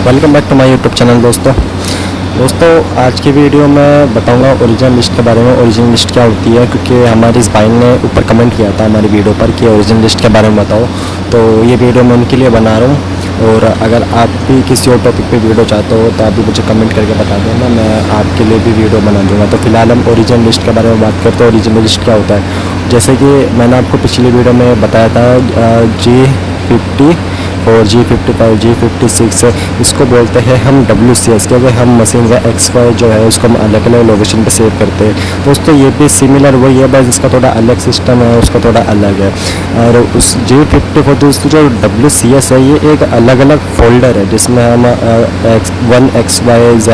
Welcome back to my YouTube channel. दोस्तों आज की वीडियो में बताऊंगा ओरिजिनल लिस्ट के बारे में। ओरिजिनल लिस्ट क्या होती है, क्योंकि हमारे इस भाई ने ऊपर कमेंट किया था हमारी वीडियो पर कि ओरिजिनल लिस्ट के बारे में बताओ, तो ये वीडियो मैं उनके लिए बना रहा हूँ। और अगर आप भी किसी और टॉपिक पे वीडियो चाहते हो तो आप भी मुझे कमेंट करके बता देना, मैं आपके लिए भी वीडियो बना दूँगा। तो फिलहाल हम ओरिजिनल लिस्ट के बारे में बात करते हैं। ओरिजिनल लिस्ट क्या होता है, जैसे कि मैंने आपको पिछली वीडियो में बताया था G50 और G55 G56 इसको बोलते हैं हम WCS, क्योंकि हम मशीन का XY जो है उसको हम अलग अलग लोकेशन पे सेव करते हैं। दोस्तों ये भी सिमिलर वही है, बस इसका थोड़ा अलग सिस्टम है, उसका थोड़ा अलग है। और उस G50 दोस्तों जो WCS है ये एक अलग अलग फोल्डर है, जिसमें हम 1XYZ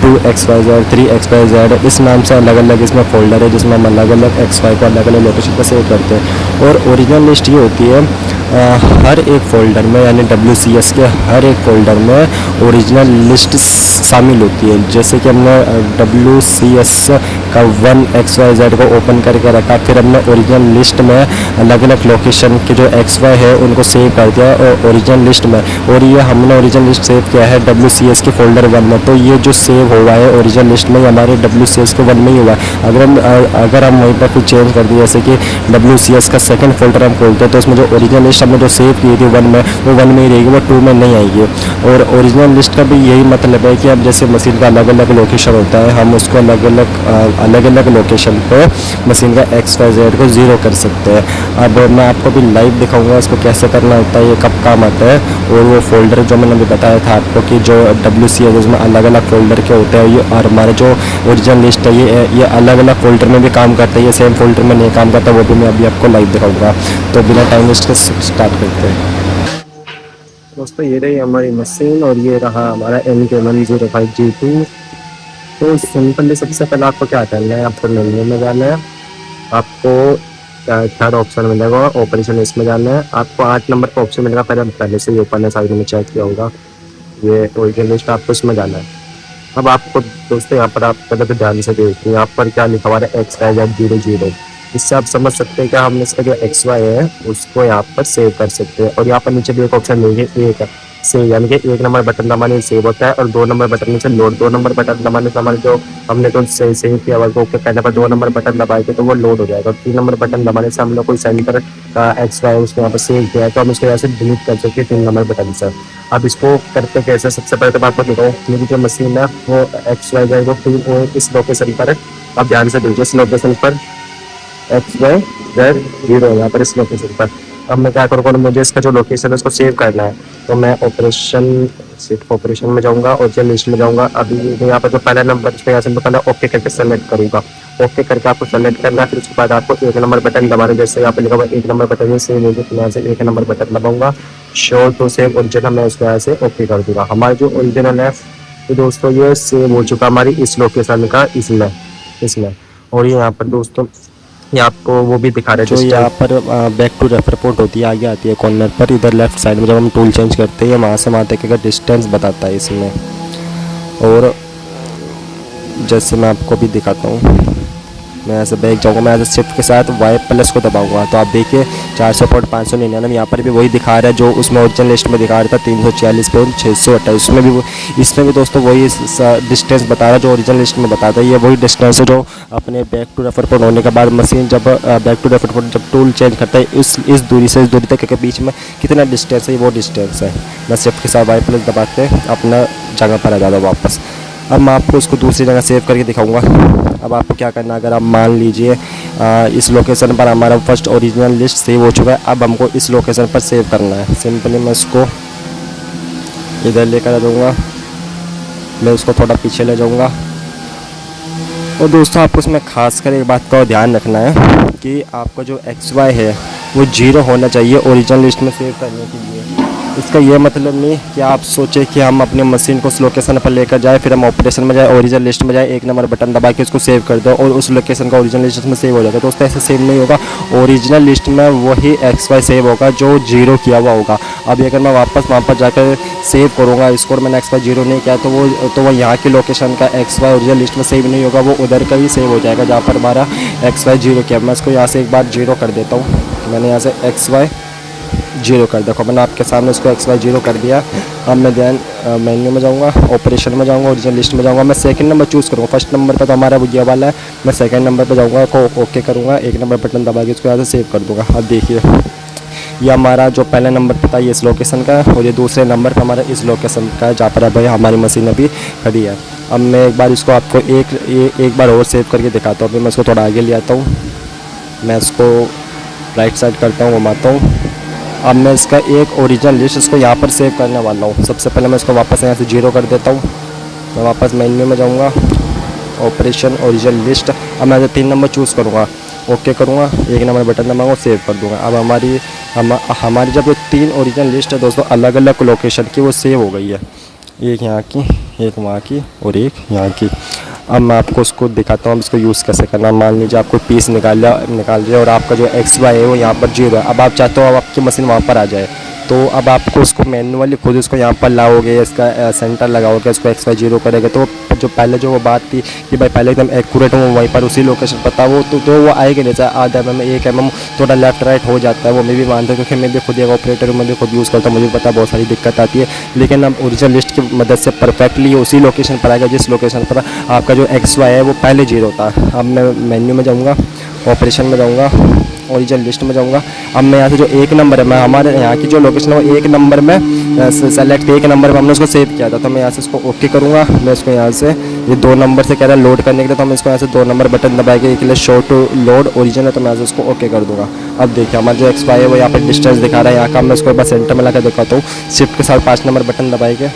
2XYZ 3XYZ इस नाम से अलग अलग इसमें फोल्डर है, जिसमें हम अलग अलग XY को अलग अलग लोकेशन पर सेव करते हैं। और ओरिजिनल लिस्ट ये होती है हर एक फ़ोल्डर में, यानी WCS के हर एक फ़ोल्डर में ओरिजिनल लिस्ट शामिल होती है। जैसे कि हमने WCS का 1XYZ को ओपन करके रखा, फिर हमने ओरिजिनल लिस्ट में अलग अलग लोकेशन के जो XY है उनको सेव कर दिया और ओरिजिनल लिस्ट में। और ये हमने ओरिजिनल लिस्ट सेव किया है WCS के फोल्डर 1 में, तो ये जो सेव हुआ है ओरिजिनल लिस्ट में हमारे WCS के 1 में ही हुआ है। अगर हम वहीं पर फिर चेंज कर दिए, जैसे कि WCS का सेकंड फोल्डर हम खोलते हैं, तो उसमें जो ओरिजिनल लिस्ट हमने जो सेव की थी 1 में, वो 1 में ही रहेगी, वो 2 में नहीं आएगी। और ओरिजिनल लिस्ट का भी यही मतलब है कि अब जैसे मशीन का अलग अलग लोकेशन होता है, हम उसको अलग अलग लोकेशन पे मशीन का XYZ को ज़ीरो कर सकते हैं। अब मैं आपको भी लाइव दिखाऊंगा इसको कैसे करना होता है, ये कब काम आता है। और वो फोल्डर जो मैंने अभी बताया था आपको कि जो WCS उसमें अलग अलग फोल्डर के होते हैं, ये और हमारे जो ओरिजिनल लिस्ट है ये अलग अलग फोल्डर में भी काम करता है, ये सेम फोल्डर में नहीं काम करता, वो भी मैं अभी आपको लाइव दिखाऊंगा। तो बिना टाइम वेस्ट के स्टार्ट करते हैं। दोस्तों ये रही हमारी मशीन और ये रहा हमारा MK105G2। तो सिंपली सबसे पहले आपको क्या करना है, आपको मेन्यू में जाना है, आपको थर्ड ऑप्शन मिलेगा ऑपरेशन, इसमें जाना है। आपको 8 नंबर का ऑप्शन मिलेगा, पहले से ही ऊपर साइड में चेक किया होगा, ये ओरिजिनल लिस्ट, आपको इसमें जाना है। अब आपको दोस्तों यहाँ पर आप पहले तो ध्यान से देखिए यहाँ पर क्या लिखा हुआ है XYZ00। इससे आप समझ सकते हैं कि हम इसका जो XY है उसको यहाँ पर सेव कर सकते हैं। और यहाँ पर नीचे भी एक ऑप्शन देंगे एक सेव, यानी कि 1 नंबर बटन दबाने से सेव होता है और 2 नंबर बटन से लोड। 2 नंबर बटन दबाने से हमारे जो हमने तो सेव किया हुआ है पहले पर 2 नंबर बटन दबाए थे तो वो लोड हो जाएगा। और 3 नंबर बटन दबाने से हम लोग कोई सेंटर का XY उसको यहाँ पर सेव किया है तो हम इसको यहाँ से डिलीट कर सकते हैं 3 नंबर बटन से। अब इसको करते कैसे, सबसे पहले तो मैं आपको दिखाऊँ, मेरी जो मशीन है वो XYZ को इस लोकेशन पर, आप ध्यान से देखिए इस लोकेशन पर XYZ0 यहाँ पर इस लोकेशन पर। अब मैं क्या करूँगा, मुझे इसका जो लोकेशन है उसको सेव करना है, तो मैं ऑपरेशन में जाऊँगा और जो लिस्ट में जाऊँगा। अभी यहाँ पर जो पहला नंबर पे यहाँ से पहले ओके करके सेलेक्ट करूँगा। ओके करके आपको सेलेक्ट करना है, फिर उसके बाद आपको 1 नंबर बटन दबाना, जैसे यहाँ पे लिखा हुआ 1 नंबर बटन सेव होगी, तो यहाँ से 1 नंबर बटन दबाऊंगा, शो टू सेव ओरिजिनल, मैं उसको यहाँ से ओके कर दूँगा। हमारा जो ओरिजिनल है तो दोस्तों ये सेव हो चुका हमारी इस लोकेशन का इसमें। और ये यहाँ पर दोस्तों ये आपको वो भी दिखा रहे हैं जो यहाँ पर बैक टू रेफर पोर्ट होती है, आगे आती है कॉर्नर पर, इधर लेफ्ट साइड में जब हम टूल चेंज करते हैं वहाँ से वहाँ तक का डिस्टेंस बताता है इसमें। और जैसे मैं आपको भी दिखाता हूँ, मैं ऐसे बैक जाऊँगा, मैं ऐसे शिफ्ट के साथ Y+ को दबाऊंगा, तो आप देखिए 400 पोर्ट 599 यहाँ पर भी वही दिखा रहा है जो उसमें ओरिजिनल लिस्ट में दिखा रहा था 346 पोर्ट 628, इसमें भी दोस्तों वही डिस्टेंस बता रहा है जो ओरिजिनल लिस्ट में बताता है। ये वही डिस्टेंस है जो अपने बैक टू रेफर पोर्ट होने के बाद मशीन जब बैक टू रेफर पोर्ट जब टूल चेंज करता है इस दूरी से इस दूरी तक के बीच में कितना डिस्टेंस है, वो डिस्टेंस है। मैं शिफ्ट के साथ Y+ दबाते अपना जगह पर आ जाता हूँ वापस। अब मैं आपको उसको दूसरी जगह सेव करके दिखाऊंगा। अब आपको क्या करना है, अगर आप मान लीजिए इस लोकेशन पर हमारा फर्स्ट ओरिजिनल लिस्ट सेव हो चुका है, अब हमको इस लोकेशन पर सेव करना है। सिंपली मैं इसको इधर लेकर आ जाऊँगा, मैं उसको थोड़ा पीछे ले जाऊँगा। और दोस्तों आपको इसमें खासकर एक बात का ध्यान रखना है कि आपका जो XY है वो 0 होना चाहिए ओरिजिनल लिस्ट में सेव करने के लिए। इसका ये मतलब नहीं कि आप सोचें कि हम अपने मशीन को उस लोकेशन पर लेकर जाए, फिर हम ऑपरेशन में जाए, ओरिजिनल लिस्ट में जाए, 1 नंबर बटन दबा के उसको सेव कर दो और उस लोकेशन का ओरिजिनल लिस्ट में सेव हो जाएगा। दोस्तों ऐसे सेव नहीं होगा, ओरिजिनल लिस्ट में वही XY सेव होगा जो 0 किया हुआ होगा। अब अगर मैं वापस वहाँ पर जाकर सेव करूँगा इसको और मैंने XY 0 नहीं किया तो वो यहाँ की लोकेशन का XY ओरिजिनल लिस्ट में सेव नहीं होगा, वो उधर का ही सेव हो जाएगा जहाँ पर हमारा XY 0 किया। मैं इसको यहाँ से एक बार 0 कर देता हूँ, मैंने यहाँ से XY जीरो कर देखो मैंने आपके सामने इसको एक्स वाई जीरो कर दिया। अब मैं ध्यान मेन्यू में जाऊँगा, ऑपरेशन में जाऊँगा, ओरिजिनल लिस्ट में जाऊँगा, मैं सेकंड नंबर चूज़ करूँगा। फर्स्ट नंबर पे तो हमारा वो ये वाला है, मैं सेकंड नंबर पे जाऊँगा, को ओके करूँगा, एक नंबर बटन दबा के इसको यहाँ से सेव कर दूँगा। अब देखिए ये हमारा जो पहले नंबर पे था ये इस लोकेशन का है और ये दूसरे नंबर पे हमारा इस लोकेशन का है जहाँ पर भाई हमारी मशीन अभी खड़ी है। अब मैं एक बार इसको आपको एक बार और सेव करके दिखाता हूँ। अभी मैं इसको थोड़ा आगे ले आता हूँ, मैं इसको राइट साइड करता हूँ, घुमाता हूँ। अब मैं इसका एक ओरिजिनल लिस्ट इसको यहाँ पर सेव करने वाला हूँ। सबसे पहले मैं इसको वापस यहाँ से जीरो कर देता हूँ। मैं वापस मेन्यू में जाऊँगा, ऑपरेशन, ओरिजिनल लिस्ट। अब मैं 3 नंबर चूज़ करूँगा, ओके करूँगा, एक नंबर बटन दबाऊँगा, सेव कर दूँगा। अब हमारी जब ये 3 ओरिजिनल लिस्ट है दोस्तों अलग अलग लोकेशन की वो सेव हो गई है, एक यहाँ की, एक वहाँ की और एक यहाँ की। अब मैं आपको उसको दिखाता हूँ, अब इसको यूज़ कैसे करना है। मान लीजिए आपको पीस निकाल लिया और आपका जो एक्स वाई है वो यहाँ पर जीरो है। अब आप चाहते हो अब आपकी मशीन वहाँ पर आ जाए, तो अब आपको उसको मैनुअली खुद उसको यहाँ पर लाओगे, इसका सेंटर लगाओगे, इसको एक्स वाई जीरो करेगा। तो जो पहले जो वो बात थी कि भाई पहले एकदम एक्यूरेट हो वहीं पर उसी लोकेशन पता वो तो वो आएगा नहीं, चाहे आधा mm 1 mm थोड़ा लेफ्ट राइट हो जाता है, वो मैं भी मानता हूँ क्योंकि मैं भी खुद एक ऑपरेटर हूँ, मैं भी खुद यूज़ करता हूँ, मुझे भी पता बहुत सारी दिक्कत आती है। लेकिन अब ओरिजिनल लिस्ट की मदद से परफेक्टली उसी लोकेशन पर आएगा जिस लोकेशन पर आपका जो एक्स वाई है वो पहले जीरो था। अब मैं मेन्यू में जाऊँगा, ऑपरेशन में जाऊँगा, ओरिजिनल लिस्ट में जाऊँगा। अब मैं यहाँ से जो एक नंबर है, मैं हमारे यहाँ की जो लोकेशन है वो एक नंबर में सेलेक्ट, एक नंबर में हमने उसको सेव किया था, तो मैं यहाँ से इसको ओके करूँगा। मैं इसको यहाँ से ये 2 नंबर से कह रहा है लोड करने के लिए, तो मैं इसको यहाँ से 2 नंबर बटन दबाएंगे के लिए शो टू लोड ओरिजिनल है, तो मैं यहाँ से इसको ओके कर दूँगा। अब देखिए हमारा जो एक्स वाई है वो यहाँ पर डिस्टेंस दिखा रहा है, यहाँ का मैं इसको एक बार सेंटर में ला कर दिखाता हूँ। शिफ्ट के साथ 5 नंबर बटन दबाएंगे,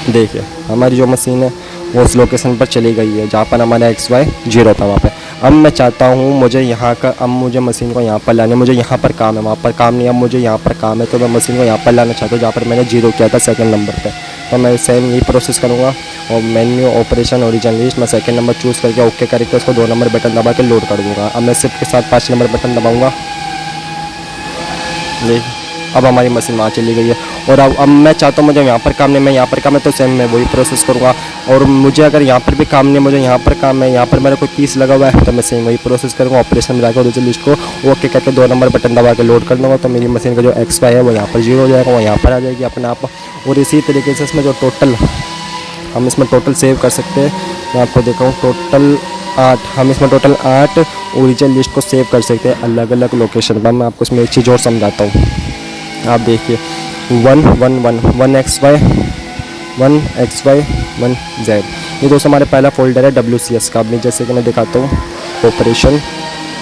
देखिए हमारी जो मशीन है वो उस लोकेशन पर चली गई है जहाँ पर हमारा एक्स वाई जीरो था वहाँ पे। अब मैं चाहता हूँ मुझे यहाँ का, अब मुझे मशीन को यहाँ पर लाने, मुझे यहाँ पर काम है, वहाँ पर काम नहीं है, अब मुझे यहाँ पर काम है, तो मैं मशीन को यहाँ पर लाना चाहता हूँ जहाँ पर मैंने जीरो किया था सेकंड नंबर पे। तो मैं सेम यही प्रोसेस करूँगा और मेन्यू, ऑपरेशन, ओरिजिनल लिस्ट, मैं सेकंड नंबर चूज़ करके ओके करके उसको 2 नंबर बटन दबा के लोड कर दूँगा। अब मैं शिफ्ट के साथ 5 नंबर बटन दबाऊँगा, देखिए अब हमारी मशीन वहाँ चली गई है। और अब मैं चाहता हूँ मुझे यहाँ पर काम नहीं, मैं यहाँ पर काम है तो सेम मैं वही प्रोसेस करूँगा। और मुझे अगर यहाँ पर भी काम नहीं है, मुझे यहाँ पर काम है, यहाँ पर मेरा कोई पीस लगा हुआ है, तो मैं सेम वही प्रोसेस करूँगा। ऑपरेशन में जाकर ओरिजिनल लिस्ट को ओके करके 2 नंबर बटन दबा के लोड कर दूँगा, तो मेरी मशीन का जो एक्स वाई है वो यहाँ पर जीरो हो जाएगा, वो यहाँ पर आ जाएगी अपने आप। और इसी तरीके से इसमें जो टोटल हम इसमें टोटल सेव कर सकते हैं, मैं आपको दिखाऊँ, टोटल 8 हम इसमें टोटल 8 ओरिजिनल लिस्ट को सेव कर सकते हैं अलग अलग लोकेशन पर। मैं आपको इसमें एक चीज़ और समझाता हूँ, आप देखिए 1 1 1 1 एक्स वाई 1 जेड, ये दोस्तों हमारे पहला फोल्डर है WCS का। अब जैसे कि मैं दिखाता हूँ, ऑपरेशन,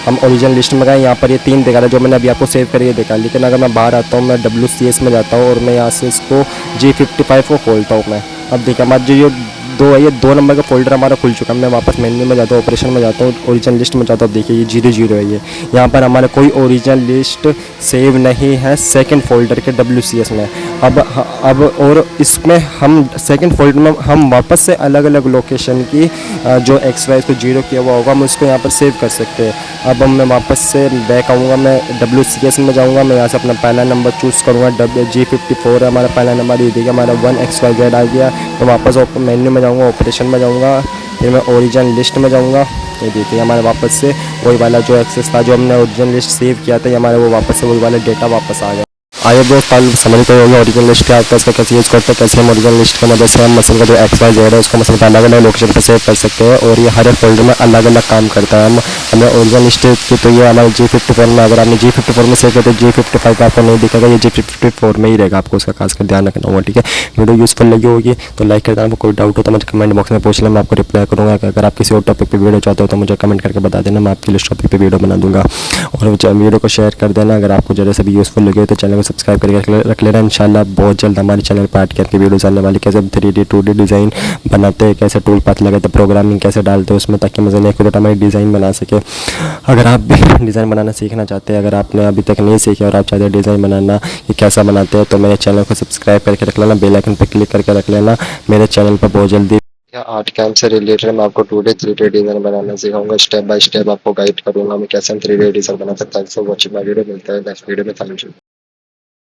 हम ओरिजिनल लिस्ट में गए, यहाँ पर ये 3 दिखा रहा है जो मैंने अभी आपको सेव करके देखा। लेकिन अगर मैं बाहर आता हूँ, मैं WCS में जाता हूँ और मैं यहाँ से इसको G55 को खोलता हूँ मैं। अब देखिए हमारा जो ये 2 है, ये 2 नंबर का फोल्डर हमारा खुल चुका है। मैं वापस मेन्यू में जाता हूँ, ऑपरेशन में जाता हूँ, ओरिजिनल लिस्ट में जाता हूँ। देखिए ये 0 0 है, ये यहाँ पर हमारा कोई ओरिजिनल लिस्ट सेव नहीं है सेकंड फोल्डर के WCS में। अब और इसमें हम सेकंड फोल्डर में हम वापस से अलग अलग लोकेशन की जो एक्स वाई को 0 किया हुआ होगा हम उसको यहाँ पर सेव कर सकते हैं। अब मैं वापस से बैक आऊँगा, मैं WCS में जाऊँगा, मैं यहाँ से अपना पहला नंबर चूज़ करूँगा, G54 है हमारा पहला नंबर। ये देखिए हमारा 1XYZ आ गया। तो वापस मेन्यू में जाऊँगा, ऑपरेशन में जाऊँगा, फिर मैं ओरिजिनल लिस्ट में जाऊँगा। तो देखिए हमारे वापस से वही वाला जो एक्सेस था, जो हमने ओरिजिनल लिस्ट सेव किया था, हमारे वो वापस से वही वाला डेटा वापस आ गया। आइए दोस्त कल समझते होंगे ओरिजिनल लिस्ट क्या होता है, इसका कैसे यूज़ करते हैं, कैसे हम ओरिजिनल लिस्ट की मदद से हम मशीन का जो XYZ है उसको मशीन पर अलग अलग लोकेशन पर सेव कर सकते हैं। और ये हर एक फोल्डर में अलग अलग काम करता है। हमें ओरिजिनल लिस्ट की तो ये हमारे G54 में, अगर आपने G54 में सेव किया तो G55 आपको नहीं दिखेगा, ये G54 में ही रहेगा। आपको उसका खासकर ध्यान रखना होगा, ठीक है। वीडियो यूज़फुल लगी होगी तो लाइक कर देना। आपको कोई डाउट हो तो मुझे कमेंट बॉक्स में पूछ लें, मैं आपको रिप्लाई करूँगा। अगर आप किसी और टॉपिक पर वीडियो चाहते हो तो मुझे कमेंट करके बता देना, मैं आपके लिए टॉपिक पर वीडियो बना दूँगा। और वीडियो को शेयर कर देना। अगर आपको जरा से भी यूज़फुल लगे तो चैनल को सब्सक्राइब करके रख लेना। इंशाल्लाह बहुत जल्द हमारे चैनल पर आर्ट की वीडियोस आने वाली, कैसे 3D 2D डिज़ाइन बनाते हैं, कैसे टूल पाथ लगाते हैं, प्रोग्रामिंग कैसे डालते हैं उसमें, ताकि मज़े नहीं खुद हमारी डिज़ाइन बना सके। अगर आप भी डिज़ाइन बनाना सीखना चाहते हैं, अगर आपने अभी तक नहीं सीखा और आप चाहते हैं डिज़ाइन बनाना कि कैसा बनाते हैं, तो मेरे चैनल को सब्सक्राइब करके रख लेना, बेल आइकन पर क्लिक करके रख लेना। मेरे चैनल पर बहुत जल्दी आर्ट कैम्प से रिलेटेड मैं आपको 2D 3D डिज़ाइन बनाना सिखाऊंगा। स्टेप बाय स्टेप आपको गाइड करूंगा मैं कैसे हम 3D डिज़ाइन बना सकते हैं। सो वॉचिंग माय वीडियो, मिलता है नेक्स्ट वीडियो में। Thank you.